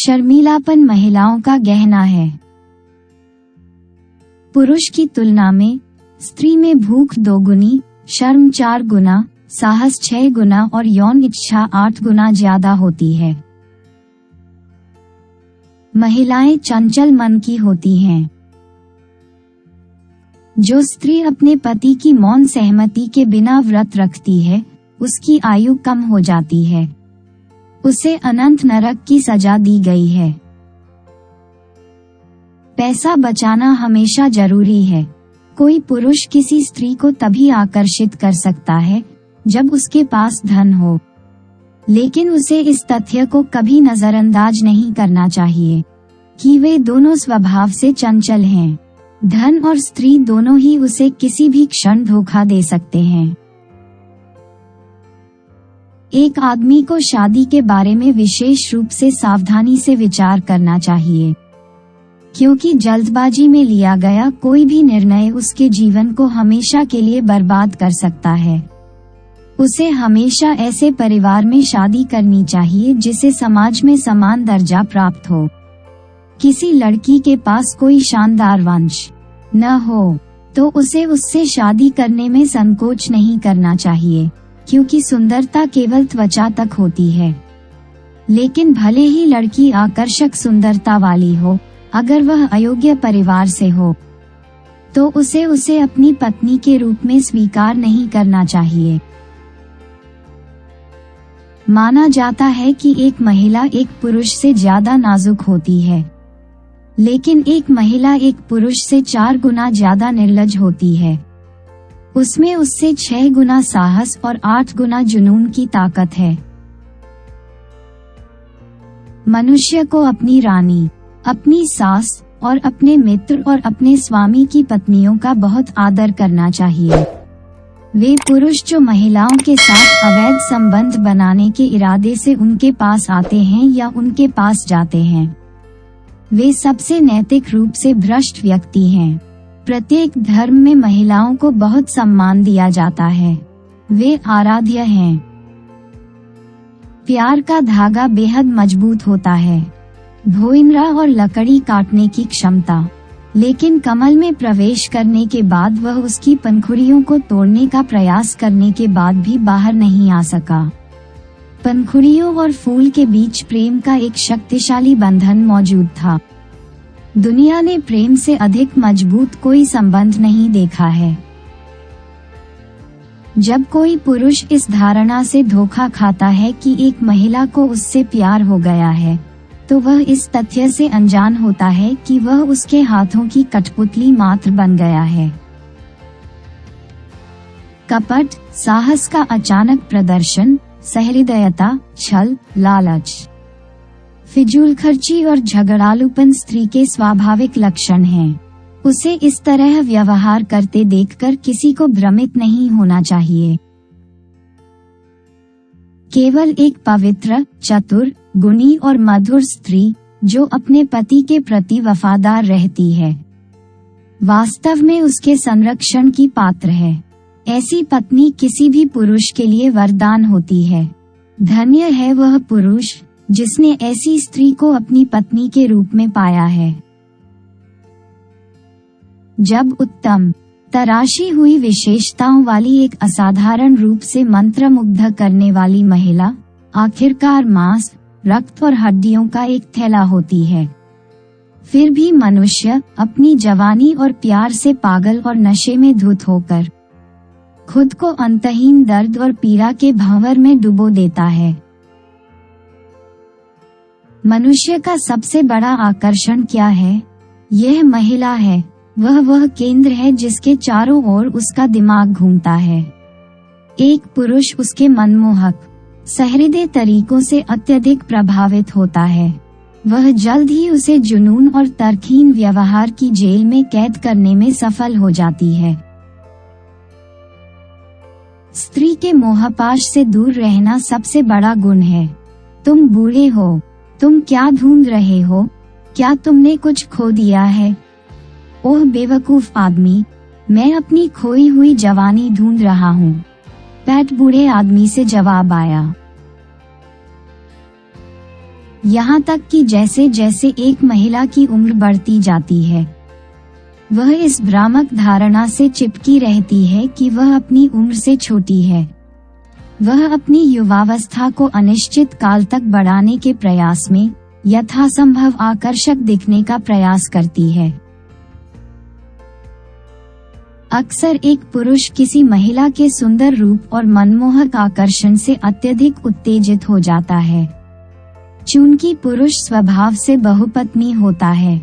शर्मीलापन महिलाओं का गहना है। पुरुष की तुलना में स्त्री में भूख 2 गुनी, शर्म 4 गुना, साहस 6 गुना और यौन इच्छा 8 गुना ज्यादा होती है। महिलाएं चंचल मन की होती हैं। जो स्त्री अपने पति की मौन सहमति के बिना व्रत रखती है, उसकी आयु कम हो जाती है। उसे अनंत नरक की सजा दी गई है। पैसा बचाना हमेशा जरूरी है। कोई पुरुष किसी स्त्री को तभी आकर्षित कर सकता है जब उसके पास धन हो, लेकिन उसे इस तथ्य को कभी नजरअंदाज नहीं करना चाहिए कि वे दोनों स्वभाव से चंचल हैं। धन और स्त्री दोनों ही उसे किसी भी क्षण धोखा दे सकते हैं। एक आदमी को शादी के बारे में विशेष रूप से सावधानी से विचार करना चाहिए, क्योंकि जल्दबाजी में लिया गया कोई भी निर्णय उसके जीवन को हमेशा के लिए बर्बाद कर सकता है। उसे हमेशा ऐसे परिवार में शादी करनी चाहिए जिसे समाज में समान दर्जा प्राप्त हो। किसी लड़की के पास कोई शानदार वंश न हो तो उसे उससे शादी करने में संकोच नहीं करना चाहिए, क्योंकि सुंदरता केवल त्वचा तक होती है। लेकिन भले ही लड़की आकर्षक सुंदरता वाली हो, अगर वह अयोग्य परिवार से हो तो उसे अपनी पत्नी के रूप में स्वीकार नहीं करना चाहिए। माना जाता है कि एक महिला एक पुरुष से ज्यादा नाजुक होती है, लेकिन एक महिला एक पुरुष से 4 गुना ज्यादा निर्लज होती है। उसमें उससे 6 गुना साहस और 8 गुना जुनून की ताकत है। मनुष्य को अपनी रानी, अपनी सास और अपने मित्र और अपने स्वामी की पत्नियों का बहुत आदर करना चाहिए। वे पुरुष जो महिलाओं के साथ अवैध संबंध बनाने के इरादे से उनके पास आते हैं या उनके पास जाते हैं, वे सबसे नैतिक रूप से भ्रष्ट व्यक्ति हैं। प्रत्येक धर्म में महिलाओं को बहुत सम्मान दिया जाता है। वे आराध्य हैं। प्यार का धागा बेहद मजबूत होता है। भोइनरा और लकड़ी काटने की क्षमता, लेकिन कमल में प्रवेश करने के बाद वह उसकी पंखुड़ियों को तोड़ने का प्रयास करने के बाद भी बाहर नहीं आ सका। पंखुड़ियों और फूल के बीच प्रेम का एक शक्तिशाली बंधन मौजूद था। दुनिया ने प्रेम से अधिक मजबूत कोई संबंध नहीं देखा है। जब कोई पुरुष इस धारणा से धोखा खाता है कि एक महिला को उससे प्यार हो गया है, तो वह इस तथ्य से अनजान होता है कि वह उसके हाथों की कठपुतली मात्र बन गया है। कपट, साहस का अचानक प्रदर्शन, सहृदयता, छल, लालच, फिजूलखर्ची और झगड़ालूपन स्त्री के स्वाभाविक लक्षण हैं। उसे इस तरह व्यवहार करते देखकर किसी को भ्रमित नहीं होना चाहिए। केवल एक पवित्र, चतुर, गुणी और मधुर स्त्री जो अपने पति के प्रति वफादार रहती है, वास्तव में उसके संरक्षण की पात्र है। ऐसी पत्नी किसी भी पुरुष के लिए वरदान होती है। धन्य है वह पुरुष जिसने ऐसी स्त्री को अपनी पत्नी के रूप में पाया है। जब उत्तम, तराशी हुई विशेषताओं वाली एक असाधारण रूप से मंत्रमुग्ध करने वाली महिला आखिरकार मांस, रक्त और हड्डियों का एक थैला होती है, फिर भी मनुष्य अपनी जवानी और प्यार से पागल और नशे में धुत होकर खुद को अंतहीन दर्द और पीड़ा के भंवर में डुबो देता है। मनुष्य का सबसे बड़ा आकर्षण क्या है? यह महिला है। वह केंद्र है जिसके चारों ओर उसका दिमाग घूमता है। एक पुरुष उसके मनमोहक, सहृदय तरीकों से अत्यधिक प्रभावित होता है। वह जल्द ही उसे जुनून और तर्कहीन व्यवहार की जेल में कैद करने में सफल हो जाती है। स्त्री के मोहपाश से दूर रहना सबसे बड़ा गुण है। तुम बूढ़े हो, तुम क्या ढूंढ रहे हो? क्या तुमने कुछ खो दिया है? ओह बेवकूफ आदमी, मैं अपनी खोई हुई जवानी ढूंढ रहा हूँ, पैट बूढ़े आदमी से जवाब आया। यहाँ तक कि जैसे जैसे एक महिला की उम्र बढ़ती जाती है, वह इस भ्रामक धारणा से चिपकी रहती है कि वह अपनी उम्र से छोटी है। वह अपनी युवावस्था को अनिश्चित काल तक बढ़ाने के प्रयास में यथासंभव आकर्षक दिखने का प्रयास करती है। अक्सर एक पुरुष किसी महिला के सुंदर रूप और मनमोहक आकर्षण से अत्यधिक उत्तेजित हो जाता है। चूंकि पुरुष स्वभाव से बहुपत्नी होता है,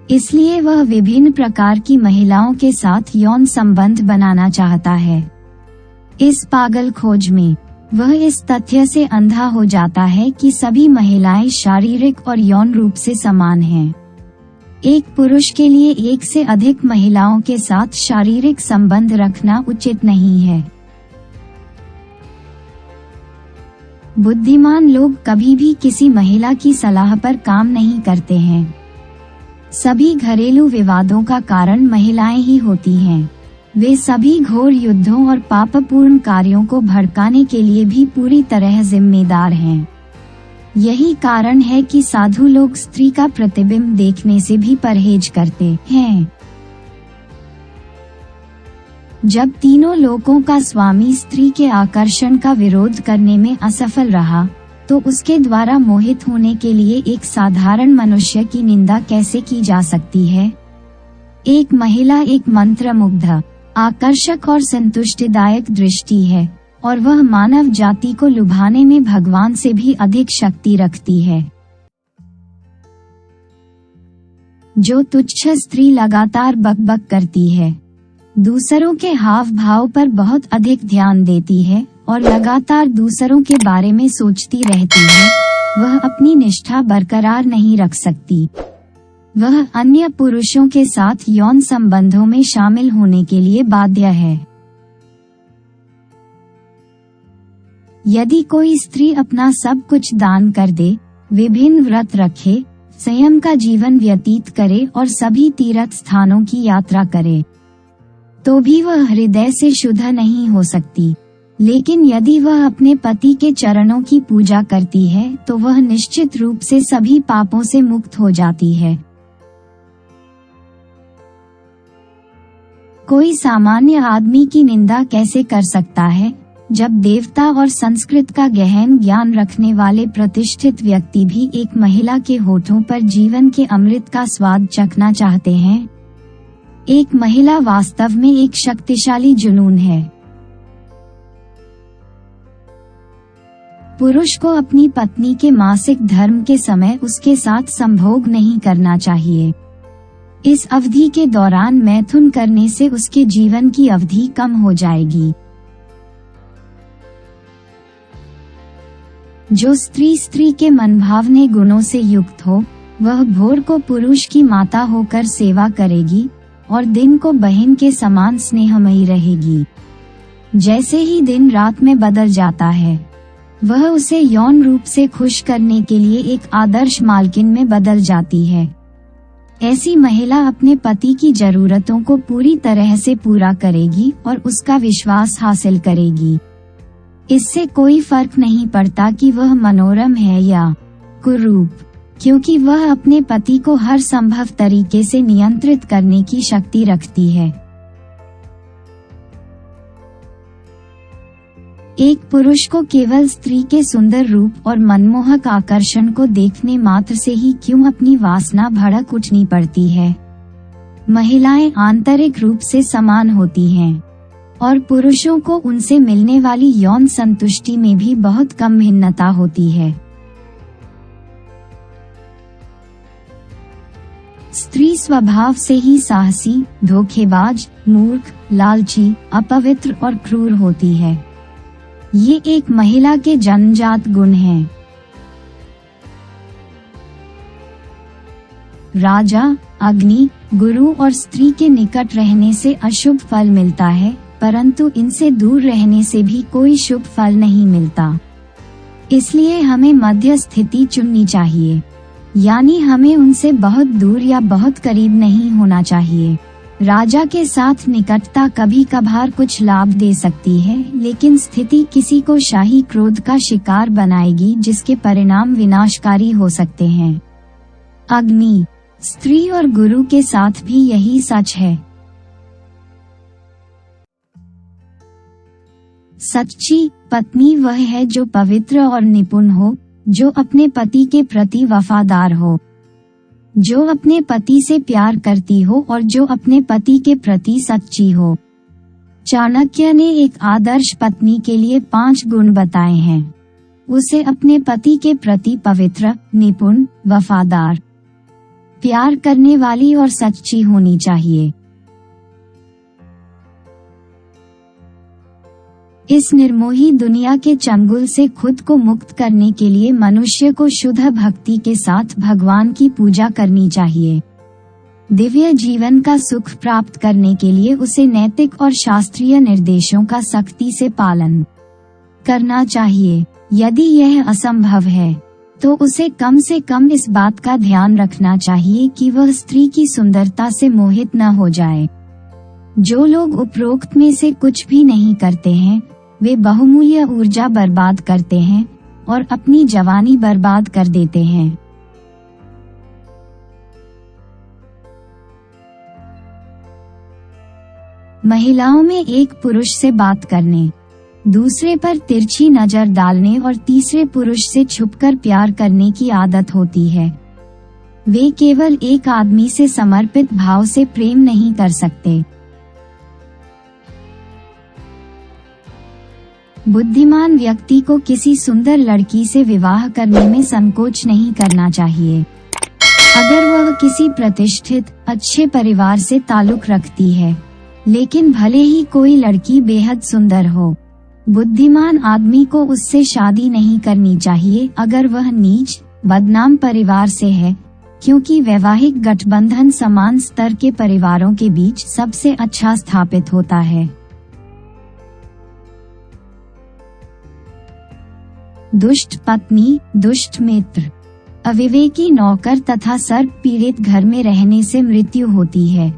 इसलिए वह विभिन्न प्रकार की महिलाओं के साथ यौन संबंध बनाना चाहता है। इस पागल खोज में वह इस तथ्य से अंधा हो जाता है कि सभी महिलाएं शारीरिक और यौन रूप से समान हैं। एक पुरुष के लिए एक से अधिक महिलाओं के साथ शारीरिक संबंध रखना उचित नहीं है। बुद्धिमान लोग कभी भी किसी महिला की सलाह पर काम नहीं करते हैं। सभी घरेलू विवादों का कारण महिलाएं ही होती हैं। वे सभी घोर युद्धों और पापपूर्ण कार्यों को भड़काने के लिए भी पूरी तरह जिम्मेदार हैं। यही कारण है कि साधु लोग स्त्री का प्रतिबिंब देखने से भी परहेज करते हैं। जब तीनों लोकों का स्वामी स्त्री के आकर्षण का विरोध करने में असफल रहा, तो उसके द्वारा मोहित होने के लिए एक साधारण मनुष्य की निंदा कैसे की जा सकती है? एक महिला एक मंत्रमुग्ध, आकर्षक और संतुष्टिदायक दृष्टि है, और वह मानव जाति को लुभाने में भगवान से भी अधिक शक्ति रखती है। जो तुच्छ स्त्री लगातार बकबक करती है, दूसरों के हाव भाव पर बहुत अधिक ध्यान देती है और लगातार दूसरों के बारे में सोचती रहती है, वह अपनी निष्ठा बरकरार नहीं रख सकती। वह अन्य पुरुषों के साथ यौन संबंधों में शामिल होने के लिए बाध्य है। यदि कोई स्त्री अपना सब कुछ दान कर दे, विभिन्न व्रत रखे, संयम का जीवन व्यतीत करे और सभी तीर्थ स्थानों की यात्रा करे, तो भी वह हृदय से शुद्ध नहीं हो सकती। लेकिन यदि वह अपने पति के चरणों की पूजा करती है, तो वह निश्चित रूप से सभी पापों से मुक्त हो जाती है। कोई सामान्य आदमी की निंदा कैसे कर सकता है, जब देवता और संस्कृत का गहन ज्ञान रखने वाले प्रतिष्ठित व्यक्ति भी एक महिला के होठों पर जीवन के अमृत का स्वाद चखना चाहते हैं? एक महिला वास्तव में एक शक्तिशाली जुनून है। पुरुष को अपनी पत्नी के मासिक धर्म के समय उसके साथ संभोग नहीं करना चाहिए। इस अवधि के दौरान मैथुन करने से उसके जीवन की अवधि कम हो जाएगी। जो स्त्री के मनभावने गुणों से युक्त हो, वह भोर को पुरुष की माता होकर सेवा करेगी और दिन को बहन के समान स्नेहमयी रहेगी। जैसे ही दिन रात में बदल जाता है, वह उसे यौन रूप से खुश करने के लिए एक आदर्श मालकिन में बदल जाती है। ऐसी महिला अपने पति की जरूरतों को पूरी तरह से पूरा करेगी और उसका विश्वास हासिल करेगी। इससे कोई फर्क नहीं पड़ता कि वह मनोरम है या कुरूप, क्योंकि वह अपने पति को हर संभव तरीके से नियंत्रित करने की शक्ति रखती है। एक पुरुष को केवल स्त्री के सुंदर रूप और मनमोहक आकर्षण को देखने मात्र से ही क्यों अपनी वासना भड़क उठनी पड़ती है? महिलाएं आंतरिक रूप से समान होती हैं और पुरुषों को उनसे मिलने वाली यौन संतुष्टि में भी बहुत कम भिन्नता होती है। स्त्री स्वभाव से ही साहसी, धोखेबाज, मूर्ख, लालची, अपवित्र और क्रूर होती है। ये एक महिला के जन्मजात गुण हैं। राजा, अग्नि, गुरु और स्त्री के निकट रहने से अशुभ फल मिलता है, परंतु इनसे दूर रहने से भी कोई शुभ फल नहीं मिलता। इसलिए हमें मध्य स्थिति चुननी चाहिए, यानी हमें उनसे बहुत दूर या बहुत करीब नहीं होना चाहिए। राजा के साथ निकटता कभी कभार कुछ लाभ दे सकती है, लेकिन स्थिति किसी को शाही क्रोध का शिकार बनाएगी जिसके परिणाम विनाशकारी हो सकते हैं। अग्नि, स्त्री और गुरु के साथ भी यही सच है। सच्ची पत्नी वह है जो पवित्र और निपुण हो, जो अपने पति के प्रति वफादार हो, जो अपने पति से प्यार करती हो और जो अपने पति के प्रति सच्ची हो। चाणक्य ने एक आदर्श पत्नी के लिए 5 गुण बताए हैं। उसे अपने पति के प्रति पवित्र, निपुण, वफादार, प्यार करने वाली और सच्ची होनी चाहिए। इस निर्मोही दुनिया के चंगुल से खुद को मुक्त करने के लिए मनुष्य को शुद्ध भक्ति के साथ भगवान की पूजा करनी चाहिए। दिव्य जीवन का सुख प्राप्त करने के लिए उसे नैतिक और शास्त्रीय निर्देशों का सख्ती से पालन करना चाहिए। यदि यह असंभव है तो उसे कम से कम इस बात का ध्यान रखना चाहिए कि वह स्त्री की सुंदरता से मोहित न हो जाए। जो लोग उपरोक्त में से कुछ भी नहीं करते हैं, वे बहुमूल्य ऊर्जा बर्बाद करते हैं और अपनी जवानी बर्बाद कर देते हैं। महिलाओं में एक पुरुष से बात करने, दूसरे पर तिरछी नजर डालने और तीसरे पुरुष से छुपकर प्यार करने की आदत होती है। वे केवल एक आदमी से समर्पित भाव से प्रेम नहीं कर सकते। बुद्धिमान व्यक्ति को किसी सुंदर लड़की से विवाह करने में संकोच नहीं करना चाहिए, अगर वह किसी प्रतिष्ठित, अच्छे परिवार से ताल्लुक रखती है, लेकिन भले ही कोई लड़की बेहद सुंदर हो। बुद्धिमान आदमी को उससे शादी नहीं करनी चाहिए अगर वह नीच, बदनाम परिवार से है, क्योंकि वैवाहिक गठबंधन समान स्तर के परिवारों के बीच सबसे अच्छा स्थापित होता है। दुष्ट पत्नी, दुष्ट मित्र, अविवेकी नौकर तथा सर्प पीड़ित घर में रहने से मृत्यु होती है,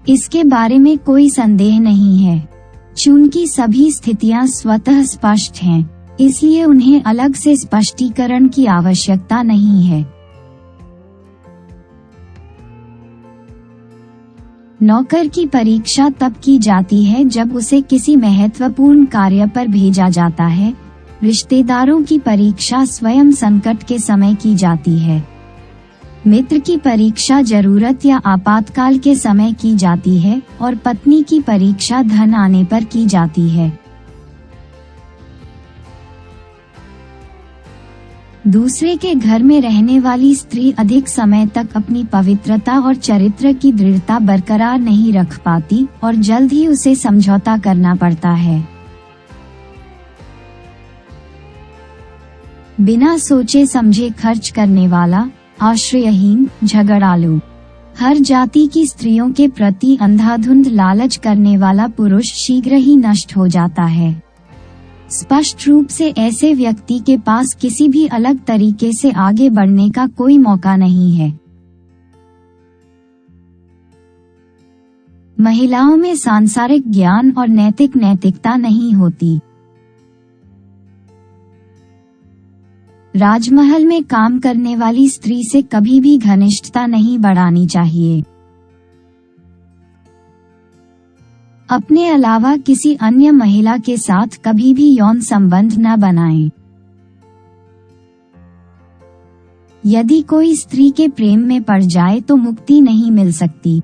इसके बारे में कोई संदेह नहीं है। चूंकि सभी स्थितियां स्वतः स्पष्ट हैं, इसलिए उन्हें अलग से स्पष्टीकरण की आवश्यकता नहीं है। नौकर की परीक्षा तब की जाती है जब उसे किसी महत्वपूर्ण कार्य पर भेजा जाता है। रिश्तेदारों की परीक्षा स्वयं संकट के समय की जाती है। मित्र की परीक्षा जरूरत या आपातकाल के समय की जाती है और पत्नी की परीक्षा धन आने पर की जाती है। दूसरे के घर में रहने वाली स्त्री अधिक समय तक अपनी पवित्रता और चरित्र की दृढ़ता बरकरार नहीं रख पाती और जल्द ही उसे समझौता करना पड़ता है। बिना सोचे समझे खर्च करने वाला, आश्रयहीन, झगड़ालू, हर जाति की स्त्रियों के प्रति अंधाधुंध लालच करने वाला पुरुष शीघ्र ही नष्ट हो जाता है। स्पष्ट रूप से ऐसे व्यक्ति के पास किसी भी अलग तरीके से आगे बढ़ने का कोई मौका नहीं है। महिलाओं में सांसारिक ज्ञान और नैतिकता नहीं होती। राजमहल में काम करने वाली स्त्री से कभी भी घनिष्ठता नहीं बढ़ानी चाहिए। अपने अलावा किसी अन्य महिला के साथ कभी भी यौन संबंध न बनाएं। यदि कोई स्त्री के प्रेम में पड़ जाए तो मुक्ति नहीं मिल सकती।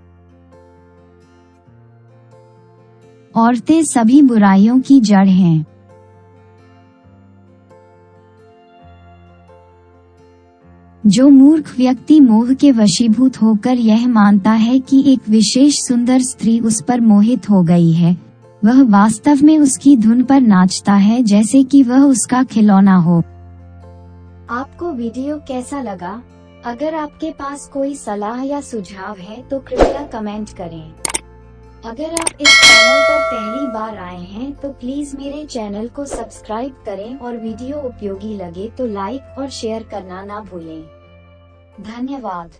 औरतें सभी बुराइयों की जड़ हैं। जो मूर्ख व्यक्ति मोह के वशीभूत होकर यह मानता है कि एक विशेष सुंदर स्त्री उस पर मोहित हो गई है, वह वास्तव में उसकी धुन पर नाचता है जैसे कि वह उसका खिलौना हो। आपको वीडियो कैसा लगा? अगर आपके पास कोई सलाह या सुझाव है तो कृपया कमेंट करें। अगर आप इस चैनल पर पहली बार आए हैं तो प्लीज मेरे चैनल को सब्सक्राइब करें और वीडियो उपयोगी लगे तो लाइक और शेयर करना ना भूलें। धन्यवाद।